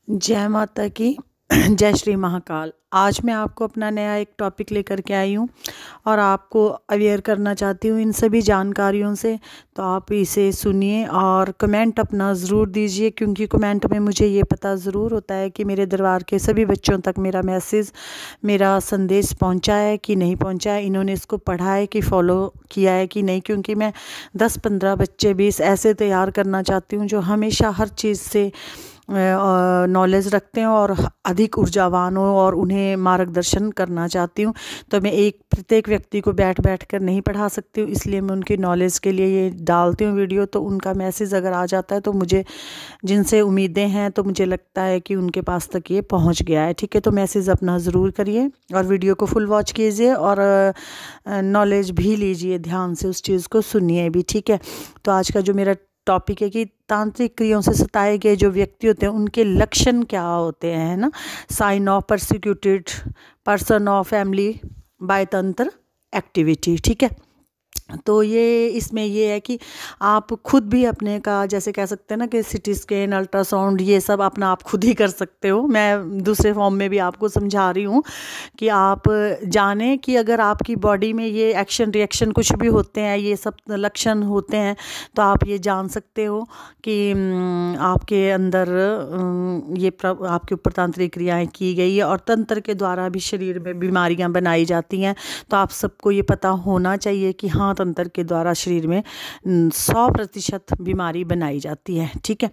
जय माता की। जय श्री महाकाल। आज मैं आपको अपना नया एक टॉपिक लेकर के आई हूँ और आपको अवेयर करना चाहती हूँ इन सभी जानकारियों से। तो आप इसे सुनिए और कमेंट अपना ज़रूर दीजिए, क्योंकि कमेंट में मुझे ये पता ज़रूर होता है कि मेरे दरबार के सभी बच्चों तक मेरा मैसेज, मेरा संदेश पहुँचा है कि नहीं पहुँचा है, इन्होंने इसको पढ़ा है कि फॉलो किया है कि नहीं। क्योंकि मैं 10-15 बच्चे 20 ऐसे तैयार करना चाहती हूँ जो हमेशा हर चीज़ से नॉलेज रखते हैं और अधिक ऊर्जावान हो, और उन्हें मार्गदर्शन करना चाहती हूँ। तो मैं एक प्रत्येक व्यक्ति को बैठ कर नहीं पढ़ा सकती हूँ, इसलिए मैं उनकी नॉलेज के लिए ये डालती हूँ वीडियो। तो उनका मैसेज अगर आ जाता है तो मुझे, जिनसे उम्मीदें हैं, तो मुझे लगता है कि उनके पास तक ये पहुँच गया है। ठीक है, तो मैसेज अपना ज़रूर करिए और वीडियो को फुल वॉच कीजिए और नॉलेज भी लीजिए, ध्यान से उस चीज़ को सुनिए भी। ठीक है, तो आज का जो मेरा टॉपिक है कि तांत्रिक क्रियाओं से सताए गए जो व्यक्ति होते हैं उनके लक्षण क्या होते हैं, है ना। Sign of persecuted person of family by tantra activity. ठीक है, तो ये इसमें ये है कि आप खुद भी अपने का, जैसे कह सकते हैं ना कि सिटी स्कैन, अल्ट्रासाउंड, ये सब अपना आप खुद ही कर सकते हो। मैं दूसरे फॉर्म में भी आपको समझा रही हूँ कि आप जानें कि अगर आपकी बॉडी में ये एक्शन रिएक्शन कुछ भी होते हैं, ये सब लक्षण होते हैं, तो आप ये जान सकते हो कि आपके अंदर आपके ऊपर तांत्रिक क्रियाएँ की गई है और तंत्र के द्वारा भी शरीर में बीमारियाँ बनाई जाती हैं। तो आप सबको ये पता होना चाहिए कि हाँ, तंत्र के द्वारा शरीर में 100% बीमारी बनाई जाती है। ठीक है,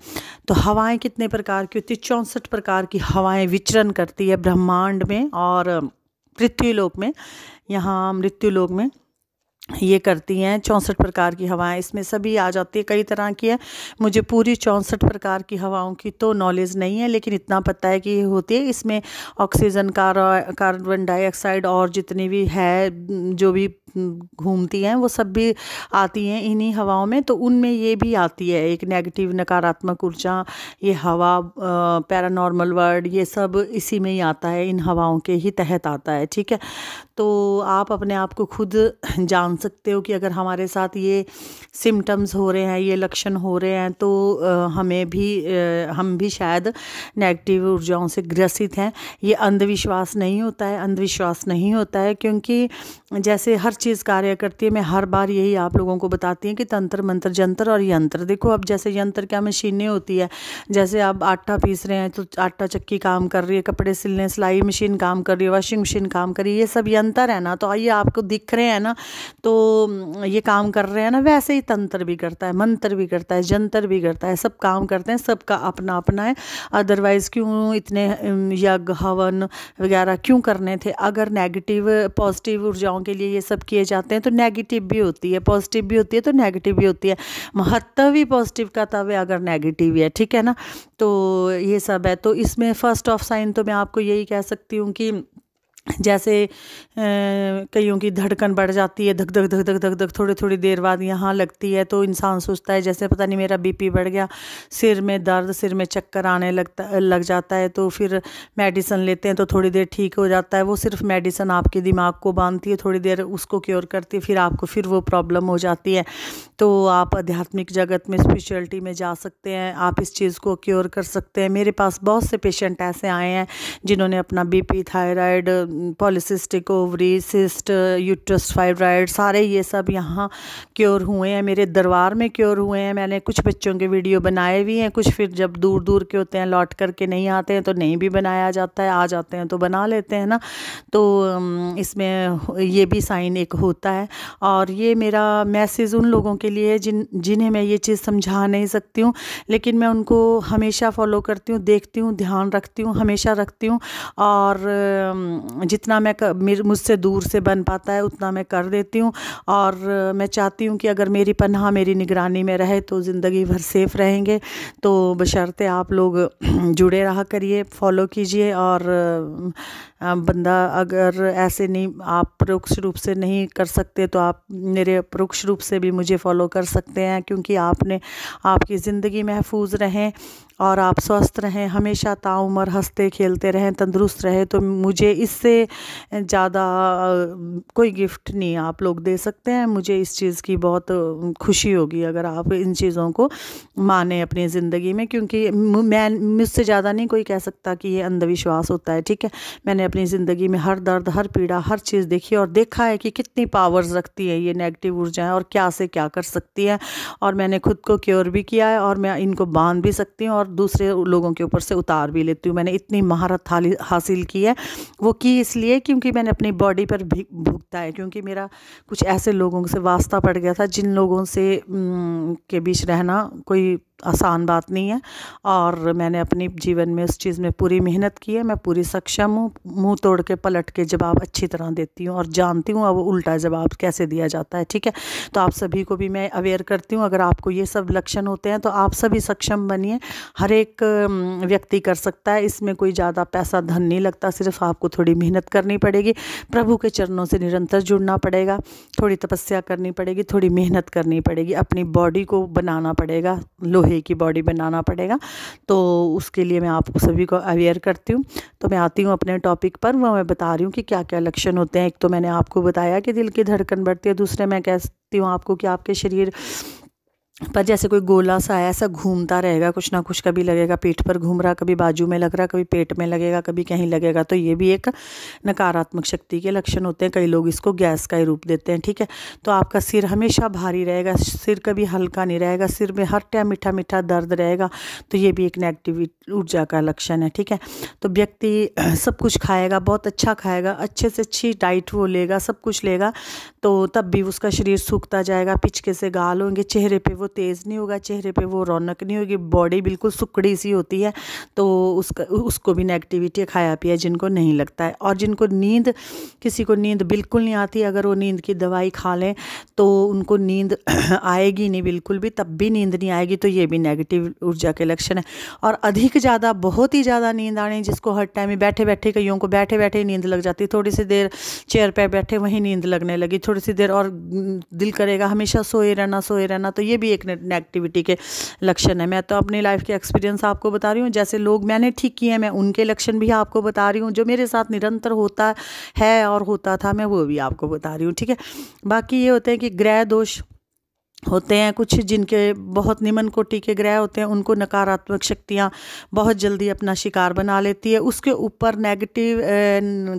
तो हवाएं कितने प्रकार की होती है? 64 प्रकार की हवाएं विचरण करती है ब्रह्मांड में और पृथ्वीलोक में। यहाँ मृत्युलोक में ये करती हैं 64 प्रकार की हवाएं, इसमें सभी आ जाती है। कई तरह की है, मुझे पूरी 64 प्रकार की हवाओं की तो नॉलेज नहीं है, लेकिन इतना पता है कि ये होती है। इसमें ऑक्सीजन, कार्बन डाइऑक्साइड और जितनी भी है जो भी घूमती हैं वो सब भी आती हैं इन्हीं हवाओं में। तो उनमें ये भी आती है एक नेगेटिव, नकारात्मक ऊर्जा, ये हवा, पैरानॉर्मल वर्ड, ये सब इसी में ही आता है, इन हवाओं के ही तहत आता है। ठीक है, तो आप अपने आप को खुद जान सकते हो कि अगर हमारे साथ ये सिम्टम्स हो रहे हैं, ये लक्षण हो रहे हैं, तो हम भी शायद नेगेटिव ऊर्जाओं से ग्रसित हैं। ये अंधविश्वास नहीं होता है, अंधविश्वास नहीं होता है, क्योंकि जैसे हर चीज़ कार्य करती है। मैं हर बार यही आप लोगों को बताती हैं कि तंत्र, मंत्र, जंतर और यंत्र। देखो, अब जैसे यंत्र क्या, मशीनें होती है। जैसे आप आटा पीस रहे हैं तो आटा चक्की काम कर रही है, कपड़े सिलने सिलाई मशीन काम कर रही है, वॉशिंग मशीन काम कर रही है, ये सब यंत्र है ना। तो ये आपको दिख रहे हैं ना, तो ये काम कर रहे हैं ना। वैसे ही तंत्र भी करता है, मंत्र भी करता है, जंतर भी करता है, सब काम करते हैं, सबका अपना अपना है। अदरवाइज़ क्यों इतने यज्ञ हवन वगैरह क्यों करने थे? अगर नेगेटिव पॉजिटिव ऊर्जाओं के लिए ये सब किए जाते हैं तो नेगेटिव भी होती है, पॉजिटिव भी होती है, तो नेगेटिव भी होती है। महत्व भी पॉजिटिव का तब है अगर नेगेटिव है। ठीक है ना, तो ये सब है। तो इसमें फर्स्ट ऑफ साइन तो मैं आपको यही कह सकती हूँ कि जैसे कईयों की धड़कन बढ़ जाती है, धक धक धक धक धक धक, थोड़ी थोड़ी देर बाद यहाँ लगती है, तो इंसान सोचता है जैसे पता नहीं मेरा बीपी बढ़ गया। सिर में दर्द, सिर में चक्कर आने लग जाता है, तो फिर मेडिसिन लेते हैं तो थोड़ी देर ठीक हो जाता है। वो सिर्फ मेडिसिन आपके दिमाग को बांधती है, थोड़ी देर उसको क्योर करती है, फिर आपको फिर वो प्रॉब्लम हो जाती है। तो आप आध्यात्मिक जगत में, स्पिरिचुअलिटी में जा सकते हैं, आप इस चीज़ को क्योर कर सकते हैं। मेरे पास बहुत से पेशेंट ऐसे आए हैं जिन्होंने अपना BP, thyroid, polycystic ovary, cyst, uterus fibroid, सारे ये सब यहाँ क्योर हुए हैं, मेरे दरबार में क्योर हुए हैं। मैंने कुछ बच्चों के वीडियो बनाए भी हैं, कुछ फिर जब दूर दूर के होते हैं, लौट करके नहीं आते हैं तो नहीं भी बनाया जाता है, आ जाते हैं तो बना लेते हैं ना। तो इसमें ये भी साइन एक होता है। और ये मेरा मैसेज उन लोगों के लिए जिन्हें मैं ये चीज़ समझा नहीं सकती हूँ, लेकिन मैं उनको हमेशा फॉलो करती हूँ, देखती हूँ, ध्यान रखती हूँ, हमेशा रखती हूँ। और जितना मुझसे दूर से बन पाता है उतना मैं कर देती हूँ। और मैं चाहती हूँ कि अगर मेरी पनाह, मेरी निगरानी में रहे तो ज़िंदगी भर सेफ़ रहेंगे। तो बशर्ते आप लोग जुड़े रहा करिए, फॉलो कीजिए। और बंदा अगर ऐसे नहीं, आप परोक्ष रूप से नहीं कर सकते तो आप मेरे परोक्ष रूप से भी मुझे फॉलो कर सकते हैं, क्योंकि आपकी ज़िंदगी महफूज रहें और आप स्वस्थ रहें, हमेशा ताउम्र हंसते खेलते रहें, तंदुरुस्त रहें। तो मुझे इससे ज़्यादा कोई गिफ्ट नहीं आप लोग दे सकते हैं। मुझे इस चीज़ की बहुत खुशी होगी अगर आप इन चीज़ों को माने अपनी ज़िंदगी में, क्योंकि मैं मुझसे ज़्यादा नहीं कोई कह सकता कि ये अंधविश्वास होता है। ठीक है, मैंने अपनी ज़िंदगी में हर दर्द, हर पीड़ा, हर चीज़ देखी और देखा है कि कितनी पावर्स रखती है ये नेगेटिव ऊर्जाएं और क्या से क्या कर सकती है। और मैंने खुद को क्योर भी किया है और मैं इनको बांध भी सकती हूँ और दूसरे लोगों के ऊपर से उतार भी लेती हूँ। मैंने इतनी महारत हासिल की है, वो की इसलिए क्योंकि मैंने अपनी बॉडी पर भुगता है, क्योंकि मेरा कुछ ऐसे लोगों से वास्ता पड़ गया था जिन लोगों से के बीच रहना कोई आसान बात नहीं है। और मैंने अपने जीवन में उस चीज़ में पूरी मेहनत की है। मैं पूरी सक्षम हूँ, मुंह तोड़ के पलट के जवाब अच्छी तरह देती हूँ और जानती हूँ अब उल्टा जवाब कैसे दिया जाता है। ठीक है, तो आप सभी को भी मैं अवेयर करती हूँ, अगर आपको ये सब लक्षण होते हैं तो आप सभी सक्षम बनिए। हर एक व्यक्ति कर सकता है, इसमें कोई ज़्यादा पैसा धन नहीं लगता, सिर्फ आपको थोड़ी मेहनत करनी पड़ेगी, प्रभु के चरणों से निरंतर जुड़ना पड़ेगा, थोड़ी तपस्या करनी पड़ेगी, थोड़ी मेहनत करनी पड़ेगी, अपनी बॉडी को बनाना पड़ेगा, लोहे की बॉडी बनाना पड़ेगा। तो उसके लिए मैं आप सभी को अवेयर करती हूँ। तो मैं आती हूँ अपने टॉपिक पर, वो मैं बता रही हूँ कि क्या क्या लक्षण होते हैं। एक तो मैंने आपको बताया कि दिल की धड़कन बढ़ती है, दूसरे मैं कहती हूँ आपको कि आपके शरीर पर जैसे कोई गोला सा है, ऐसा घूमता रहेगा, कुछ ना कुछ, कभी लगेगा पीठ पर घूम रहा, कभी बाजू में लग रहा, कभी पेट में लगेगा, कभी कहीं लगेगा। तो ये भी एक नकारात्मक शक्ति के लक्षण होते हैं। कई लोग इसको गैस का ही रूप देते हैं। ठीक है, तो आपका सिर हमेशा भारी रहेगा, सिर कभी हल्का नहीं रहेगा, सिर में हर टाइम मीठा मीठा दर्द रहेगा। तो ये भी एक नेगेटिव ऊर्जा का लक्षण है। ठीक है, तो व्यक्ति सब कुछ खाएगा, बहुत अच्छा खाएगा, अच्छे से अच्छी डाइट वो लेगा, सब कुछ लेगा, तो तब भी उसका शरीर सूखता जाएगा, पिचके से गाल होंगे, चेहरे पे वो तेज़ नहीं होगा, चेहरे पे वो रौनक नहीं होगी, बॉडी बिल्कुल सुकड़ी सी होती है। तो उसको भी नेगेटिविटी खाया पिया जिनको नहीं लगता है। और जिनको नींद, किसी को नींद बिल्कुल नहीं आती, अगर वो नींद की दवाई खा लें तो उनको नींद आएगी नहीं बिल्कुल भी, तब भी नींद नहीं आएगी। तो ये भी नेगेटिव ऊर्जा के लक्षण है। और अधिक ज़्यादा, बहुत ही ज़्यादा नींद आने, जिसको हर टाइम बैठे बैठे, कईयों को बैठे बैठे नींद लग जाती, थोड़ी सी देर चेयर पर बैठे वहीं नींद लगने लगी, थोड़ी सी देर और दिल करेगा हमेशा सोए रहना, सोए रहना। तो ये भी एक नेगेटिविटी के लक्षण है। मैं तो अपनी लाइफ के एक्सपीरियंस आपको बता रही हूँ, जैसे लोग मैंने ठीक किए हैं, मैं उनके लक्षण भी आपको बता रही हूँ, जो मेरे साथ निरंतर होता है और होता था, मैं वो भी आपको बता रही हूँ। ठीक है, बाकी ये होते हैं कि ग्रह दोष होते हैं कुछ, जिनके बहुत निम्न कोटि के ग्रह होते हैं, उनको नकारात्मक शक्तियाँ बहुत जल्दी अपना शिकार बना लेती है। उसके ऊपर नेगेटिव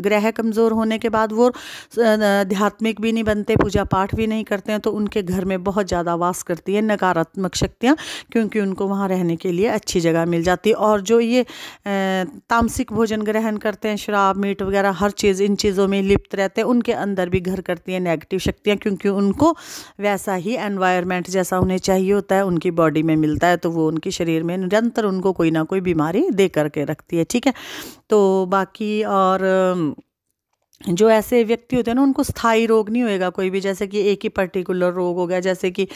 ग्रह कमज़ोर होने के बाद वो आध्यात्मिक भी नहीं बनते, पूजा पाठ भी नहीं करते हैं, तो उनके घर में बहुत ज़्यादा वास करती है नकारात्मक शक्तियाँ, क्योंकि उनको वहाँ रहने के लिए अच्छी जगह मिल जाती है। और जो ये तामसिक भोजन ग्रहण करते हैं, शराब मीट वगैरह हर चीज़, इन चीज़ों में लिप्त रहते हैं, उनके अंदर भी घर करती हैं नेगेटिव शक्तियाँ, क्योंकि उनको वैसा ही एनवायरनमेंट जैसा उन्हें चाहिए होता है उनकी बॉडी में मिलता है, तो वो उनके शरीर में निरंतर उनको कोई ना कोई बीमारी दे करके रखती है। ठीक है, तो बाकी और जो ऐसे व्यक्ति होते हैं ना, उनको स्थायी रोग नहीं होएगा कोई भी, जैसे कि एक ही पर्टिकुलर रोग हो गया, जैसे कि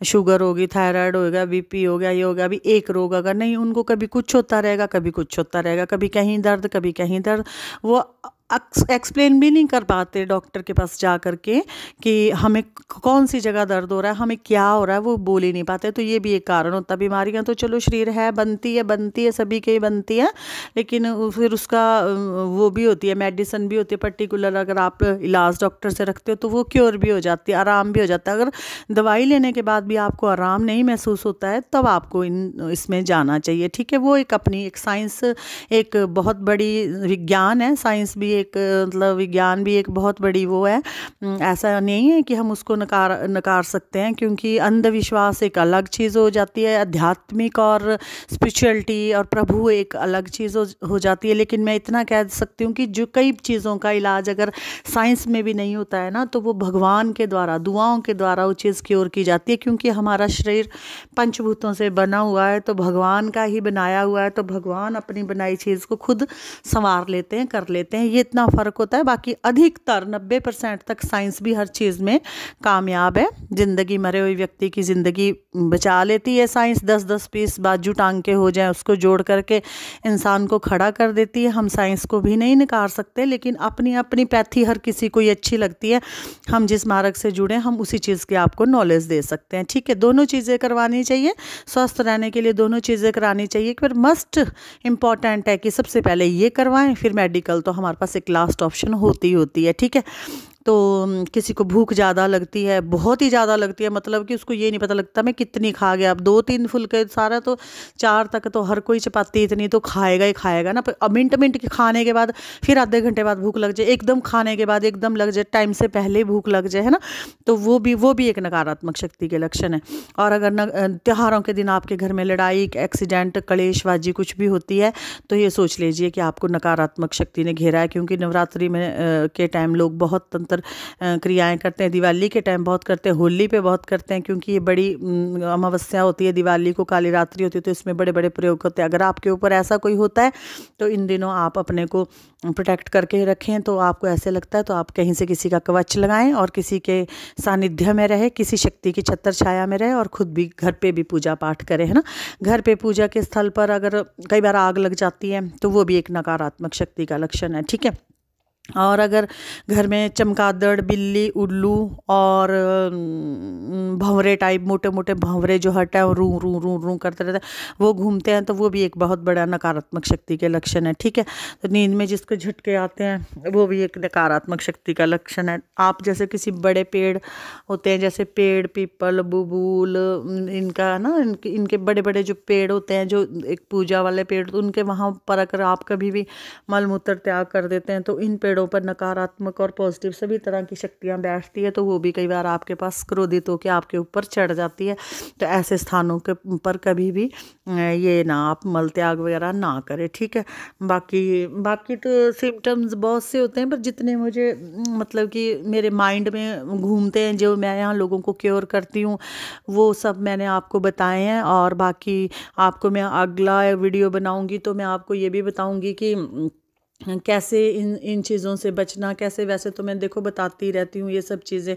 शुगर होगी, थायराइड होगा, बीपी हो गया, ये हो गया, अभी एक रोग अगर नहीं, उनको कभी कुछ होता रहेगा, कभी कुछ होता रहेगा, कभी कहीं दर्द, कभी कहीं दर्द। वो एक्सप्लेन भी नहीं कर पाते डॉक्टर के पास जा कर के कि हमें कौन सी जगह दर्द हो रहा है, हमें क्या हो रहा है, वो बोल ही नहीं पाते। तो ये भी एक कारण होता है। बीमारियां तो चलो शरीर है, बनती है, सभी के ही बनती है, लेकिन फिर उसका वो भी होती है, मेडिसिन भी होती है पर्टिकुलर, अगर आप इलाज डॉक्टर से रखते हो तो वो क्योर भी हो जाती है, आराम भी हो जाता है। अगर दवाई लेने के बाद भी आपको आराम नहीं महसूस होता है, तब आपको इसमें जाना चाहिए। ठीक है, वो एक अपनी एक साइंस, एक बहुत बड़ी विज्ञान है, साइंस भी एक मतलब विज्ञान भी एक बहुत बड़ी वो है। ऐसा नहीं है कि हम उसको नकार सकते हैं, क्योंकि अंधविश्वास एक अलग चीज़ हो जाती है, आध्यात्मिक और स्पिरिचुअलिटी और प्रभु एक अलग चीज़ हो जाती है। लेकिन मैं इतना कह सकती हूँ कि जो कई चीज़ों का इलाज अगर साइंस में भी नहीं होता है ना, तो वो भगवान के द्वारा, दुआओं के द्वारा वो चीज़ क्योर की जाती है, क्योंकि हमारा शरीर पंचभूतों से बना हुआ है, तो भगवान का ही बनाया हुआ है, तो भगवान अपनी बनाई चीज़ को खुद संवार लेते हैं, कर लेते हैं। ये इतना फ़र्क होता है। बाकी अधिकतर 90% तक साइंस भी हर चीज़ में कामयाब है। ज़िंदगी, मरे हुए व्यक्ति की ज़िंदगी बचा लेती है साइंस। 10-10 पीस बाजू टांग के हो जाए उसको जोड़ करके इंसान को खड़ा कर देती है। हम साइंस को भी नहीं नकार सकते, लेकिन अपनी अपनी पैथी हर किसी को ये अच्छी लगती है। हम जिस मार्ग से जुड़े हम उसी चीज़ की आपको नॉलेज दे सकते हैं। ठीक है, दोनों चीज़ें करवानी चाहिए। स्वस्थ रहने के लिए दोनों चीज़ें करानी चाहिए। फिर मस्ट इम्पॉर्टेंट है कि सबसे पहले ये करवाएं, फिर मेडिकल तो हमारे पास एक लास्ट ऑप्शन होती है। ठीक है, तो किसी को भूख ज़्यादा लगती है, बहुत ही ज़्यादा लगती है, मतलब कि उसको ये नहीं पता लगता मैं कितनी खा गया। अब 2-3 फुलके सारा तो 4 तक तो हर कोई चपाती इतनी तो खाएगा ही खाएगा ना। पर मिनट मिनट के खाने के बाद फिर आधे घंटे बाद भूख लग जाए, एकदम खाने के बाद एकदम लग जाए, टाइम से पहले भूख लग जाए, है ना, तो वो भी एक नकारात्मक शक्ति के लक्षण है। और अगर त्योहारों के दिन आपके घर में लड़ाई, एक्सीडेंट, कलेशबाजी कुछ भी होती है तो ये सोच लीजिए कि आपको नकारात्मक शक्ति ने घेरा है। क्योंकि नवरात्रि में के टाइम लोग बहुत तंत्र क्रियाएं करते हैं, दिवाली के टाइम बहुत करते हैं, होली पे बहुत करते हैं, क्योंकि ये बड़ी अमावस्या होती है, दिवाली को काली रात्रि होती है, तो इसमें बड़े बड़े प्रयोग होते हैं। अगर आपके ऊपर ऐसा कोई होता है तो इन दिनों आप अपने को प्रोटेक्ट करके रखें। तो आपको ऐसे लगता है तो आप कहीं से किसी का कवच लगाएं और किसी के सानिध्य में रहे, किसी शक्ति की छत्र छाया में रहे, और खुद भी घर पे भी पूजा पाठ करें, है ना। घर पे पूजा के स्थल पर अगर कई बार आग लग जाती है तो वो भी एक नकारात्मक शक्ति का लक्षण है। ठीक है, और अगर घर में चमगादड़, बिल्ली, उल्लू और भंवरे टाइप, मोटे मोटे भंवरे जो हटा है और रू रू रू रू करते रहते हैं, वो घूमते हैं, तो वो भी एक बहुत बड़ा नकारात्मक शक्ति के लक्षण है। ठीक है, तो नींद में जिसको झटके आते हैं वो भी एक नकारात्मक शक्ति का लक्षण है। आप जैसे किसी बड़े पेड़ होते हैं, जैसे पेड़, पीपल, बबूल, इनका ना इनके बड़े बड़े जो पेड़ होते हैं, जो एक पूजा वाले पेड़, तो उनके वहाँ पर अगर आप कभी भी मल मूत्र त्याग कर देते हैं तो इन पेड़ों पर नकारात्मक और पॉजिटिव सभी तरह की शक्तियां बैठती है, तो वो भी कई बार आपके पास क्रोधित होकर आपके ऊपर चढ़ जाती है। तो ऐसे स्थानों के पर कभी भी ये ना आप मल त्याग वगैरह ना करें। ठीक है, बाकी तो सिम्टम्स बहुत से होते हैं, पर जितने मुझे मतलब कि मेरे माइंड में घूमते हैं, जो मैं यहाँ लोगों को क्योर करती हूँ, वो सब मैंने आपको बताए हैं। और बाकी आपको मैं अगला वीडियो बनाऊंगी तो मैं आपको ये भी बताऊंगी कि कैसे इन चीज़ों से बचना कैसे। वैसे तो मैं देखो बताती रहती हूँ ये सब चीज़ें,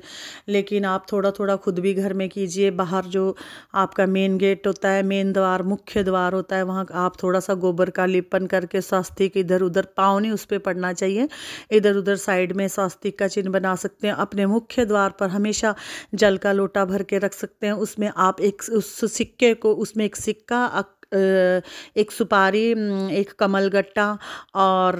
लेकिन आप थोड़ा थोड़ा खुद भी घर में कीजिए। बाहर जो आपका मेन गेट होता है, मेन द्वार, मुख्य द्वार होता है, वहाँ आप थोड़ा सा गोबर का लेपन करके स्वास्तिक इधर उधर, पाँव नहीं उस पर पड़ना चाहिए, इधर उधर साइड में स्वास्तिक का चिन्ह बना सकते हैं। अपने मुख्य द्वार पर हमेशा जल का लोटा भर के रख सकते हैं। उसमें आप उस सिक्के को, उसमें एक सिक्का, एक सुपारी, एक कमल गट्टा और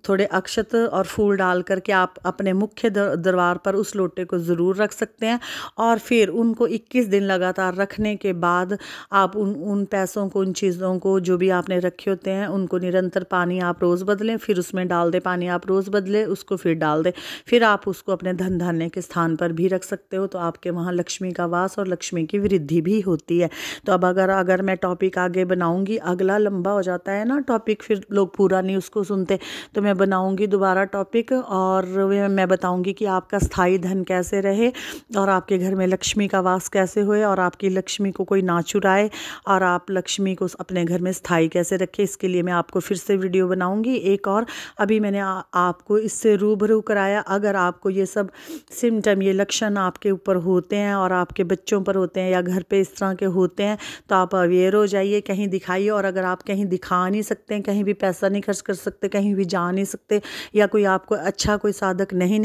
थोड़े अक्षत और फूल डाल करके आप अपने मुख्य दरबार पर उस लोटे को ज़रूर रख सकते हैं। और फिर उनको 21 दिन लगातार रखने के बाद आप उन पैसों को, उन चीज़ों को जो भी आपने रखे होते हैं, उनको निरंतर पानी आप रोज़ बदलें, फिर उसमें डाल दें, पानी आप रोज़ बदलें, उसको फिर डाल दें, फिर आप उसको अपने धन धान्य के स्थान पर भी रख सकते हो। तो आपके वहाँ लक्ष्मी का वास और लक्ष्मी की वृद्धि भी होती है। तो अब अगर मैं टॉपिक आगे बनाऊंगी, अगला लंबा हो जाता है ना टॉपिक, फिर लोग पूरा नहीं उसको सुनते, तो मैं बनाऊंगी दोबारा टॉपिक और मैं बताऊंगी कि आपका स्थायी धन कैसे रहे और आपके घर में लक्ष्मी का वास कैसे होए और आपकी लक्ष्मी को कोई ना चुराए और आप लक्ष्मी को अपने घर में स्थायी कैसे रखें। इसके लिए मैं आपको फिर से वीडियो बनाऊंगी एक और। अभी मैंने आपको इससे रूबरू कराया। अगर आपको ये सब सिम्टम, ये लक्षण आपके ऊपर होते हैं और आपके बच्चों पर होते हैं या घर पे इस तरह के होते हैं, तो आप अवेयर हो जाइए, कहीं दिखाइए। और अगर आप कहीं दिखा नहीं सकते हैं, कहीं भी पैसा नहीं खर्च कर सकते, कहीं भी जा नहीं सकते, या कोई आपको अच्छा कोई साधक नहीं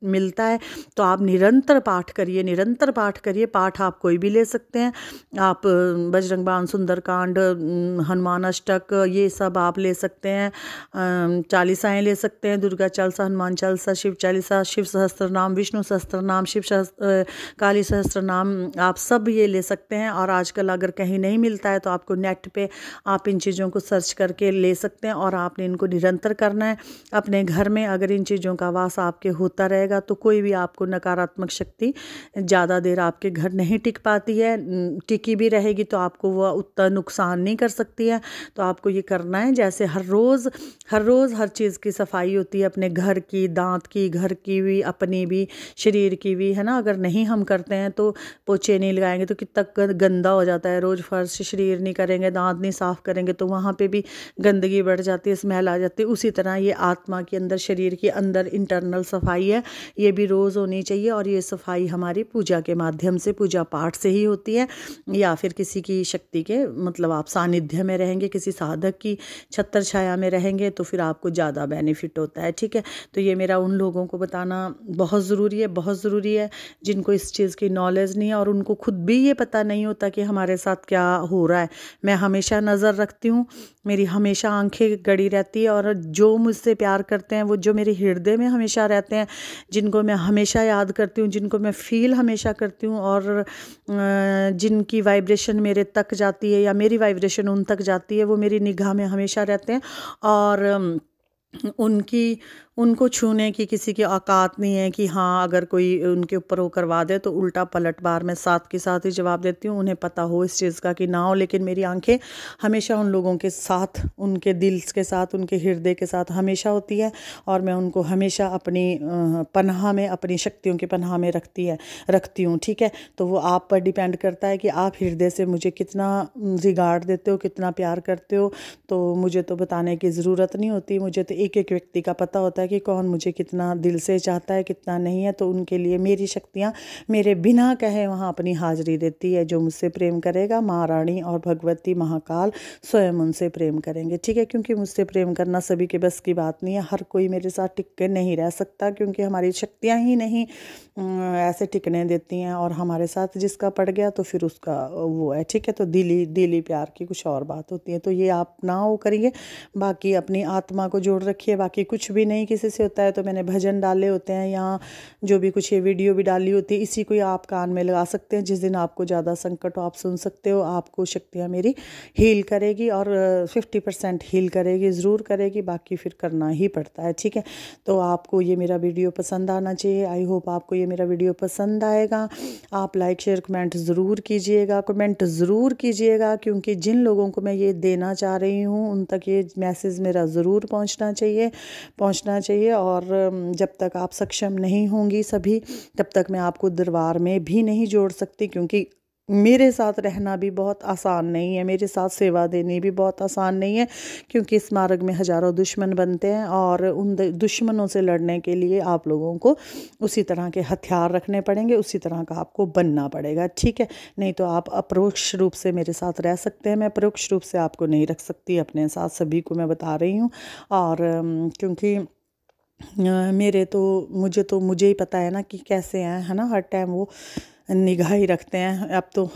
मिलता है, तो आप निरंतर पाठ करिए, निरंतर पाठ करिए। पाठ आप कोई भी ले सकते हैं, आप बजरंग बाण, सुंदरकांड, हनुमान अष्टक, ये सब आप ले सकते हैं, चालीसाएँ ले सकते हैं, दुर्गा चालीसा, हनुमान चालीसा, शिव चालीसा, शिव सहस्त्र नाम, विष्णु सहस्त्र नाम, काली सहस्त्र नाम, आप सब ये ले सकते हैं। और आजकल अगर कहीं नहीं मिलता है तो आपको नेट पे आप इन चीज़ों को सर्च करके ले सकते हैं और आपने इनको निरंतर करना है अपने घर में। अगर इन चीज़ों का वास आपके होता रहेगा तो कोई भी आपको नकारात्मक शक्ति ज़्यादा देर आपके घर नहीं टिक पाती है। टिकी भी रहेगी तो आपको वह उतना नुकसान नहीं कर सकती है। तो आपको ये करना है, जैसे हर रोज़ हर चीज़ की सफाई होती है, अपने घर की, दांत की, घर की भी, अपनी भी, शरीर की भी, है ना। अगर नहीं हम करते हैं तो पोछे नहीं लगाएंगे तो कितना गंदा हो जाता होता है, रोज़ फर्श शरीर नहीं करेंगे, दांत नहीं साफ़ करेंगे तो वहाँ पे भी गंदगी बढ़ जाती है, स्मेल आ जाती है। उसी तरह ये आत्मा के अंदर, शरीर के अंदर इंटरनल सफाई है, ये भी रोज़ होनी चाहिए। और ये सफाई हमारी पूजा के माध्यम से, पूजा पाठ से ही होती है, या फिर किसी की शक्ति के मतलब आप सानिध्य में रहेंगे, किसी साधक की छत्र छाया में रहेंगे तो फिर आपको ज़्यादा बेनिफिट होता है। ठीक है, तो ये मेरा उन लोगों को बताना बहुत ज़रूरी है, बहुत ज़रूरी है जिनको इस चीज़ की नॉलेज नहीं है और उनको खुद भी ये पता नहीं होता कि हमारे साथ क्या हो रहा है। मैं हमेशा नज़र रखती हूँ, मेरी हमेशा आंखें गड़ी रहती है, और जो मुझसे प्यार करते हैं, वो जो मेरे हृदय में हमेशा रहते हैं, जिनको मैं हमेशा याद करती हूँ, जिनको मैं फ़ील हमेशा करती हूँ, और जिनकी वाइब्रेशन मेरे तक जाती है या मेरी वाइब्रेशन उन तक जाती है, वो मेरी निगाह में हमेशा रहते हैं। और उनको छूने की किसी की औकात नहीं है कि हाँ अगर कोई उनके ऊपर वो करवा दे तो उल्टा पलट बार मैं साथ के साथ ही जवाब देती हूँ, उन्हें पता हो इस चीज़ का कि ना हो, लेकिन मेरी आंखें हमेशा उन लोगों के साथ, उनके दिल के साथ, उनके हृदय के साथ हमेशा होती है, और मैं उनको हमेशा अपनी पनाह में, अपनी शक्तियों की पनाह में रखती हूँ। ठीक है, तो वो आप पर डिपेंड करता है कि आप हृदय से मुझे कितना रिगार्ड देते हो, कितना प्यार करते हो। तो मुझे तो बताने की ज़रूरत नहीं होती, मुझे तो एक एक व्यक्ति का पता होता है कि कौन मुझे कितना दिल से चाहता है, कितना नहीं है। तो उनके लिए मेरी शक्तियाँ मेरे बिना कहे वहाँ अपनी हाजिरी देती है। जो मुझसे प्रेम करेगा, माँ रानी और भगवती महाकाल स्वयं उनसे प्रेम करेंगे। ठीक है, क्योंकि मुझसे प्रेम करना सभी के बस की बात नहीं है, हर कोई मेरे साथ टिक के नहीं रह सकता, क्योंकि हमारी शक्तियाँ ही नहीं ऐसे टिकने देती हैं, और हमारे साथ जिसका पड़ गया तो फिर उसका वो है। ठीक है, तो दिली प्यार की कुछ और बात होती है, तो ये आप ना वो करिए। बाकी अपनी आत्मा को जोड़ रखिए, बाकी कुछ भी नहीं किसी से होता है। तो मैंने भजन डाले होते हैं, यहाँ जो भी कुछ ये वीडियो भी डाली होती है, इसी को ही आप कान में लगा सकते हैं। जिस दिन आपको ज़्यादा संकट हो आप सुन सकते हो, आपको शक्तियाँ मेरी हील करेगी, और 50% हील करेगी, ज़रूर करेगी, बाकी फिर करना ही पड़ता है। ठीक है, तो आपको ये मेरा वीडियो पसंद आना चाहिए। आई होप आपको ये मेरा वीडियो पसंद आएगा। आप लाइक शेयर कमेंट ज़रूर कीजिएगा, कमेंट ज़रूर कीजिएगा, क्योंकि जिन लोगों को मैं ये देना चाह रही हूँ उन तक ये मैसेज मेरा ज़रूर पहुँचना चाहिए। और जब तक आप सक्षम नहीं होंगी सभी, तब तक मैं आपको दरबार में भी नहीं जोड़ सकती, क्योंकि मेरे साथ रहना भी बहुत आसान नहीं है, मेरे साथ सेवा देनी भी बहुत आसान नहीं है, क्योंकि इस मार्ग में हज़ारों दुश्मन बनते हैं, और उन दुश्मनों से लड़ने के लिए आप लोगों को उसी तरह के हथियार रखने पड़ेंगे, उसी तरह का आपको बनना पड़ेगा। ठीक है, नहीं तो आप अपरोक्ष रूप से मेरे साथ रह सकते हैं, मैं परोक्ष रूप से आपको नहीं रख सकती अपने साथ, सभी को मैं बता रही हूँ। और क्योंकि मुझे ही पता है ना कि कैसे हैं, है ना, हर टाइम वो निगाह ही रखते हैं। अब तो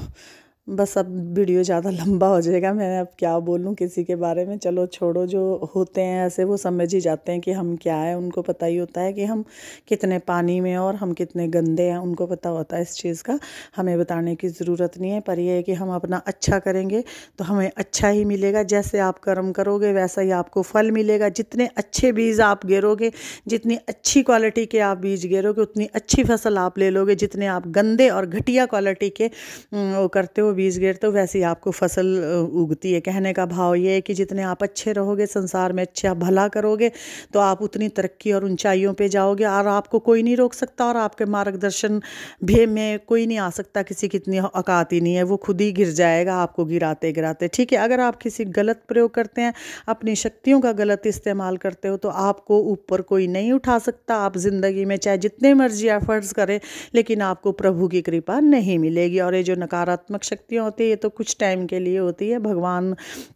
बस अब वीडियो ज़्यादा लंबा हो जाएगा, मैं अब क्या बोलूँ किसी के बारे में। चलो छोड़ो, जो होते हैं ऐसे वो समझ ही जाते हैं कि हम क्या है, उनको पता ही होता है कि हम कितने पानी में और हम कितने गंदे हैं, उनको पता होता है इस चीज़ का, हमें बताने की ज़रूरत नहीं है। पर यह है कि हम अपना अच्छा करेंगे तो हमें अच्छा ही मिलेगा। जैसे आप कर्म करोगे वैसा ही आपको फल मिलेगा। जितने अच्छे बीज आप गेरोगे, जितनी अच्छी क्वालिटी के आप बीज गेरोगे, उतनी अच्छी फसल आप ले लोगे। जितने आप गंदे और घटिया क्वालिटी के वो करते हो, बीज गिरते हो, वैसे ही आपको फसल उगती है। कहने का भाव ये है कि जितने आप अच्छे रहोगे, संसार में अच्छा भला करोगे, तो आप उतनी तरक्की और ऊंचाइयों पे जाओगे, और आपको कोई नहीं रोक सकता, और आपके मार्गदर्शन भी में कोई नहीं आ सकता। किसी की इतनी औकात ही नहीं है, वो खुद ही गिर जाएगा आपको गिराते गिराते। ठीक है, अगर आप किसी गलत प्रयोग करते हैं, अपनी शक्तियों का गलत इस्तेमाल करते हो, तो आपको ऊपर कोई नहीं उठा सकता। आप ज़िंदगी में चाहे जितने मर्जी एफर्ट्स करें, लेकिन आपको प्रभु की कृपा नहीं मिलेगी। और ये जो नकारात्मक शक्तियाँ होती है, ये तो कुछ टाइम के लिए होती है। भगवान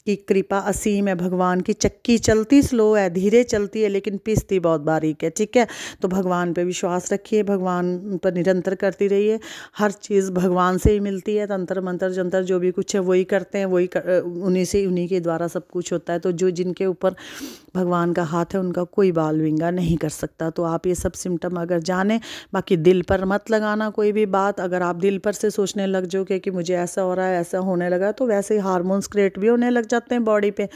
की कृपा असीम है, भगवान की चक्की चलती स्लो है, धीरे चलती है, लेकिन पिसती बहुत बारीक है। ठीक है, तो भगवान पे विश्वास रखिए, भगवान पर निरंतर करती रहिए। हर चीज़ भगवान से ही मिलती है। तंत्र मंत्र जंतर जो भी कुछ है वही करते हैं, उन्हीं के द्वारा सब कुछ होता है। तो जो जिनके ऊपर भगवान का हाथ है, उनका कोई बाल विंगा नहीं कर सकता। तो आप ये सब सिम्टम अगर जाने, बाकी दिल पर मत लगाना कोई भी बात। अगर आप दिल पर से सोचने लग जाओगे कि मुझे ऐसा हो रहा है, ऐसा होने लगा, तो वैसे ही हार्मोन्स क्रिएट भी होने लग जाते हैं बॉडी पे।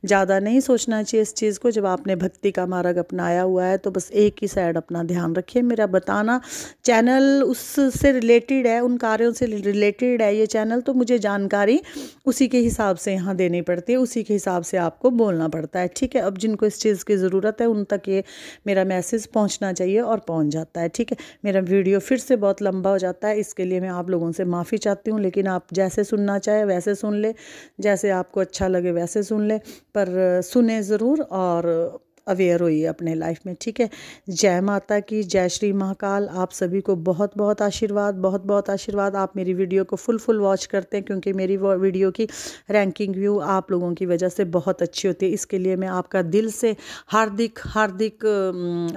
ज़्यादा नहीं सोचना चाहिए इस चीज़ को। जब आपने भक्ति का मार्ग अपनाया हुआ है, तो बस एक ही साइड अपना ध्यान रखिए। मेरा बताना चैनल उससे रिलेटेड है, उन कार्यों से रिलेटेड है ये चैनल, तो मुझे जानकारी उसी के हिसाब से यहाँ देनी पड़ती है, उसी के हिसाब से आपको बोलना पड़ता है। ठीक है, अब जिनको इस चीज़ की ज़रूरत है उन तक ये मेरा मैसेज पहुँचना चाहिए, और पहुँच जाता है। ठीक है, मेरा वीडियो फिर से बहुत लंबा हो जाता है, इसके लिए मैं आप लोगों से माफ़ी चाहती हूँ। लेकिन आप जैसे सुनना चाहे वैसे सुन ले, जैसे आपको अच्छा लगे वैसे सुन ले, पर सुने ज़रूर और अवेयर होइए अपने लाइफ में, ठीक है। जय माता की, जय श्री महाकाल। आप सभी को बहुत बहुत आशीर्वाद, बहुत बहुत आशीर्वाद। आप मेरी वीडियो को फुल वॉच करते हैं, क्योंकि मेरी वीडियो की रैंकिंग व्यू आप लोगों की वजह से बहुत अच्छी होती है। इसके लिए मैं आपका दिल से हार्दिक हार्दिक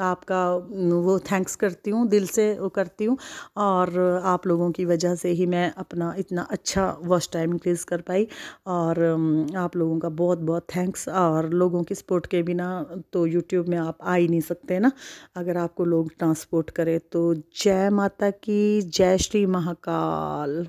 आपका वो थैंक्स करती हूँ, दिल से वो करती हूँ। और आप लोगों की वजह से ही मैं अपना इतना अच्छा वॉच टाइम इंक्रीज़ कर पाई। और आप लोगों का बहुत बहुत थैंक्स। और लोगों की सपोर्ट के बिना तो यूट्यूब में आप आ ही नहीं सकते ना, अगर आपको लोग ट्रांसपोर्ट करें तो। जय माता की, जय श्री महाकाल।